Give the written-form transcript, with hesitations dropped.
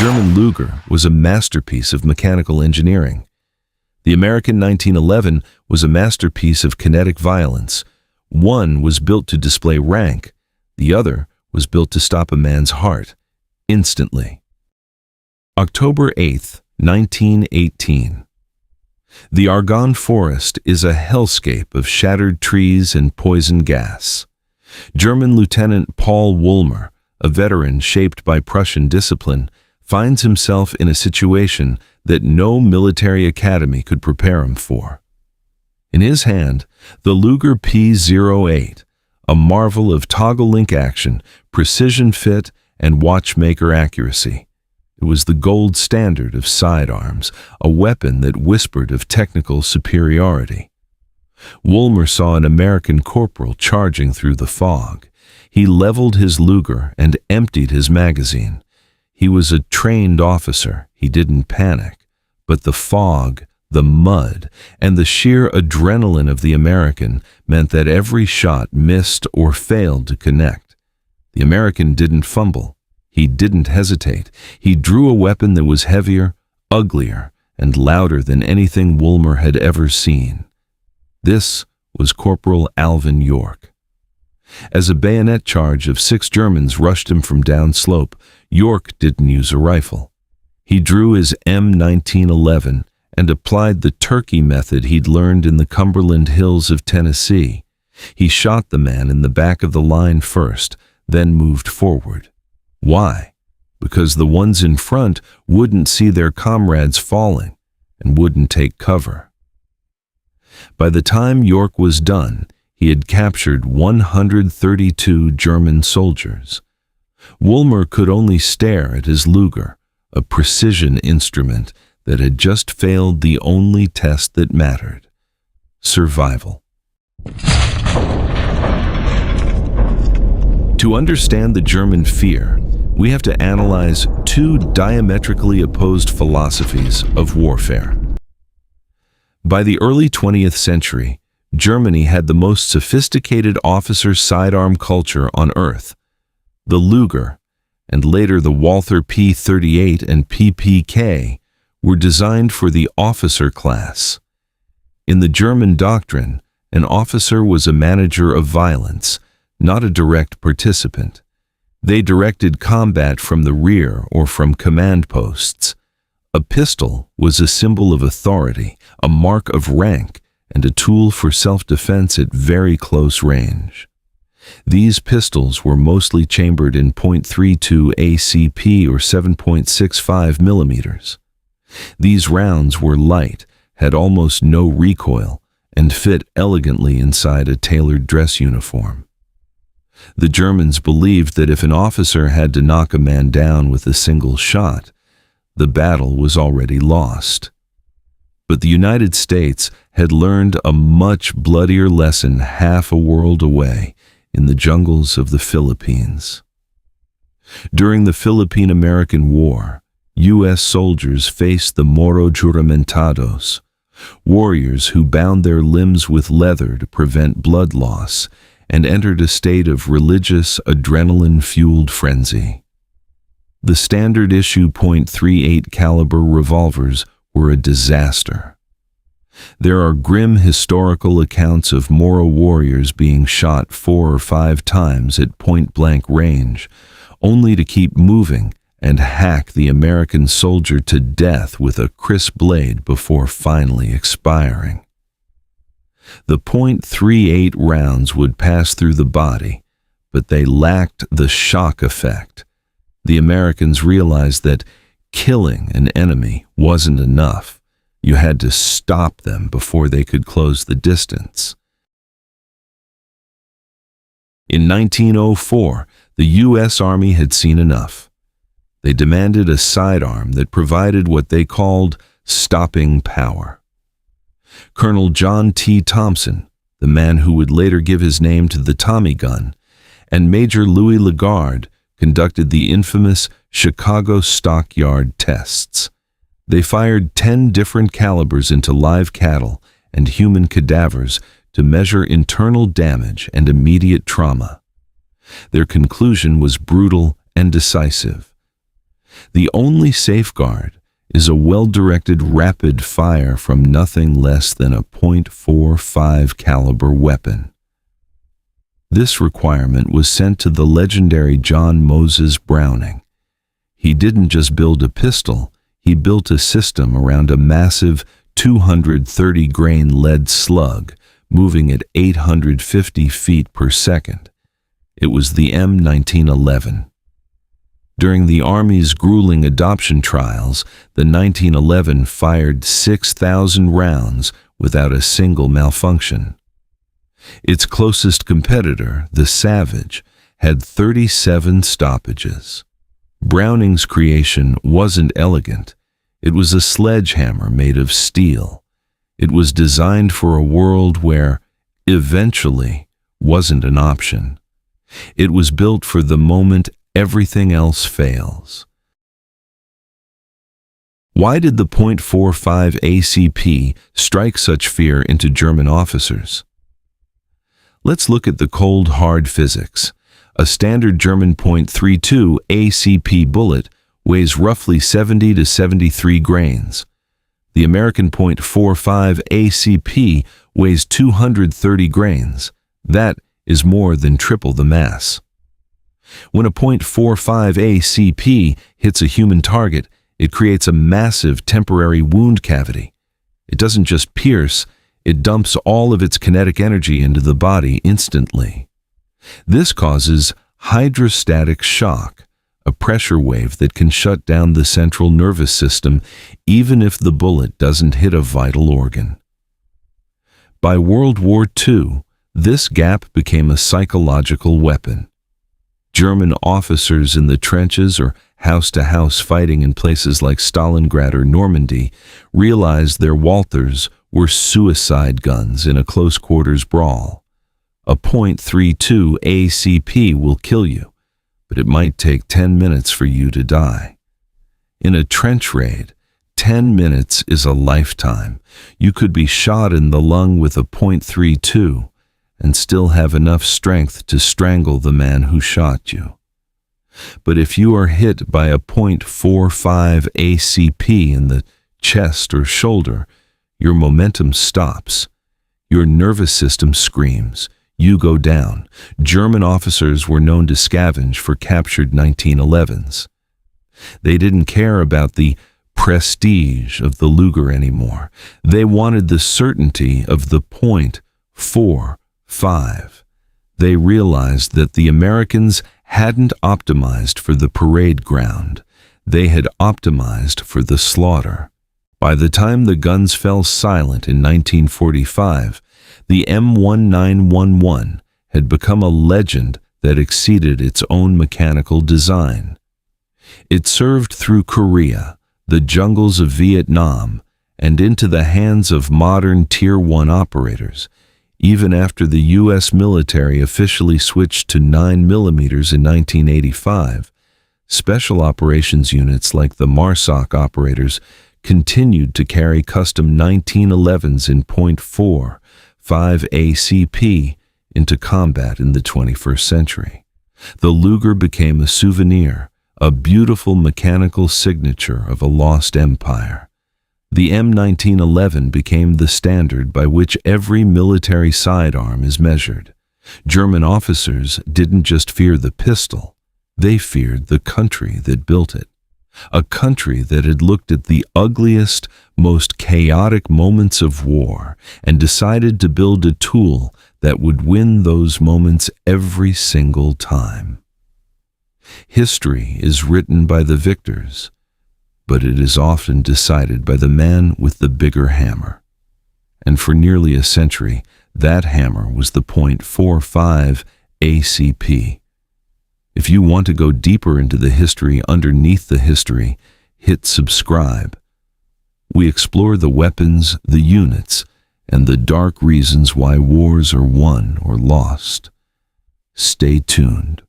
German Luger was a masterpiece of mechanical engineering. The American 1911 was a masterpiece of kinetic violence. One was built to display rank, the other was built to stop a man's heart, instantly. October 8, 1918. The Argonne Forest is a hellscape of shattered trees and poison gas. German Lieutenant Paul Wollmer, a veteran shaped by Prussian discipline, finds himself in a situation that no military academy could prepare him for. In his hand, the Luger P-08, a marvel of toggle-link action, precision fit, and watchmaker accuracy. It was the gold standard of sidearms, a weapon that whispered of technical superiority. Wollmer saw an American corporal charging through the fog. He leveled his Luger and emptied his magazine. He was a trained officer. He didn't panic. But the fog, the mud, and the sheer adrenaline of the American meant that every shot missed or failed to connect. The American didn't fumble. He didn't hesitate. He drew a weapon that was heavier, uglier, and louder than anything Wollmer had ever seen. This was Corporal Alvin York. As a bayonet charge of 6 Germans rushed him from downslope, York didn't use a rifle. He drew his M1911 and applied the turkey method he'd learned in the Cumberland Hills of Tennessee. He shot the man in the back of the line first, then moved forward. Why? Because the ones in front wouldn't see their comrades falling and wouldn't take cover. By the time York was done, he had captured 132 German soldiers. Wollmer could only stare at his Luger, a precision instrument that had just failed the only test that mattered: survival. To understand the German fear, we have to analyze 2 diametrically opposed philosophies of warfare. By the early 20th century, Germany had the most sophisticated officer sidearm culture on earth. The Luger, and later the Walther P-38 and PPK, were designed for the officer class. In the German doctrine, an officer was a manager of violence, not a direct participant. They directed combat from the rear or from command posts. A pistol was a symbol of authority, a mark of rank, and a tool for self-defense at very close range. These pistols were mostly chambered in .32 ACP or 7.65 millimeters. These rounds were light, had almost no recoil, and fit elegantly inside a tailored dress uniform. The Germans believed that if an officer had to knock a man down with a single shot, the battle was already lost. But the United States had learned a much bloodier lesson half a world away in the jungles of the Philippines. During the Philippine-American War, U.S. soldiers faced the Moro juramentados, warriors who bound their limbs with leather to prevent blood loss and entered a state of religious, adrenaline-fueled frenzy. The standard issue .38 caliber revolvers were a disaster. There are grim historical accounts of Moro warriors being shot 4 or 5 times at point-blank range, only to keep moving and hack the American soldier to death with a crisp blade before finally expiring. The .38 rounds would pass through the body, but they lacked the shock effect. The Americans realized that killing an enemy wasn't enough. You had to stop them before they could close the distance. In 1904, the U.S. Army had seen enough. They demanded a sidearm that provided what they called stopping power. Colonel John T. Thompson, the man who would later give his name to the Tommy gun, and Major Louis Lagarde conducted the infamous Chicago Stockyard Tests. They fired 10 different calibers into live cattle and human cadavers to measure internal damage and immediate trauma. Their conclusion was brutal and decisive. The only safeguard is a well-directed rapid fire from nothing less than a .45 caliber weapon. This requirement was sent to the legendary John Moses Browning. He didn't just build a pistol, he built a system around a massive 230-grain lead slug moving at 850 feet per second. It was the M1911. During the Army's grueling adoption trials, the 1911 fired 6,000 rounds without a single malfunction. Its closest competitor, the Savage, had 37 stoppages. Browning's creation wasn't elegant. It was a sledgehammer made of steel. It was designed for a world where eventually wasn't an option. It was built for the moment everything else fails. Why did the .45 ACP strike such fear into German officers? Let's look at the cold, hard physics. A standard German .32 ACP bullet weighs roughly 70 to 73 grains. The American .45 ACP weighs 230 grains. That is more than triple the mass. When a .45 ACP hits a human target, it creates a massive temporary wound cavity. It doesn't just pierce, it dumps all of its kinetic energy into the body instantly. This causes hydrostatic shock, a pressure wave that can shut down the central nervous system even if the bullet doesn't hit a vital organ. By World War II, this gap became a psychological weapon. German officers in the trenches or house-to-house fighting in places like Stalingrad or Normandy realized their Walthers were suicide guns in a close-quarters brawl. A .32 ACP will kill you, but it might take 10 minutes for you to die. In a trench raid, 10 minutes is a lifetime. You could be shot in the lung with a .32 and still have enough strength to strangle the man who shot you. But if you are hit by a .45 ACP in the chest or shoulder, your momentum stops. Your nervous system screams. You go down. German officers were known to scavenge for captured 1911s. They didn't care about the prestige of the Luger anymore. They wanted the certainty of the .45. They realized that the Americans hadn't optimized for the parade ground. They had optimized for the slaughter. By the time the guns fell silent in 1945, the M1911 had become a legend that exceeded its own mechanical design. It served through Korea, the jungles of Vietnam, and into the hands of modern Tier 1 operators, even after the U.S. military officially switched to 9mm in 1985. Special operations units like the MARSOC operators continued to carry custom 1911s in .45 ACP into combat in the 21st century. The Luger became a souvenir, a beautiful mechanical signature of a lost empire. The M1911 became the standard by which every military sidearm is measured. German officers didn't just fear the pistol, they feared the country that built it. A country that had looked at the ugliest, most chaotic moments of war and decided to build a tool that would win those moments every single time. History is written by the victors, but it is often decided by the man with the bigger hammer. And for nearly a century, that hammer was the .45 ACP. If you want to go deeper into the history underneath the history, hit subscribe. We explore the weapons, the units, and the dark reasons why wars are won or lost. Stay tuned.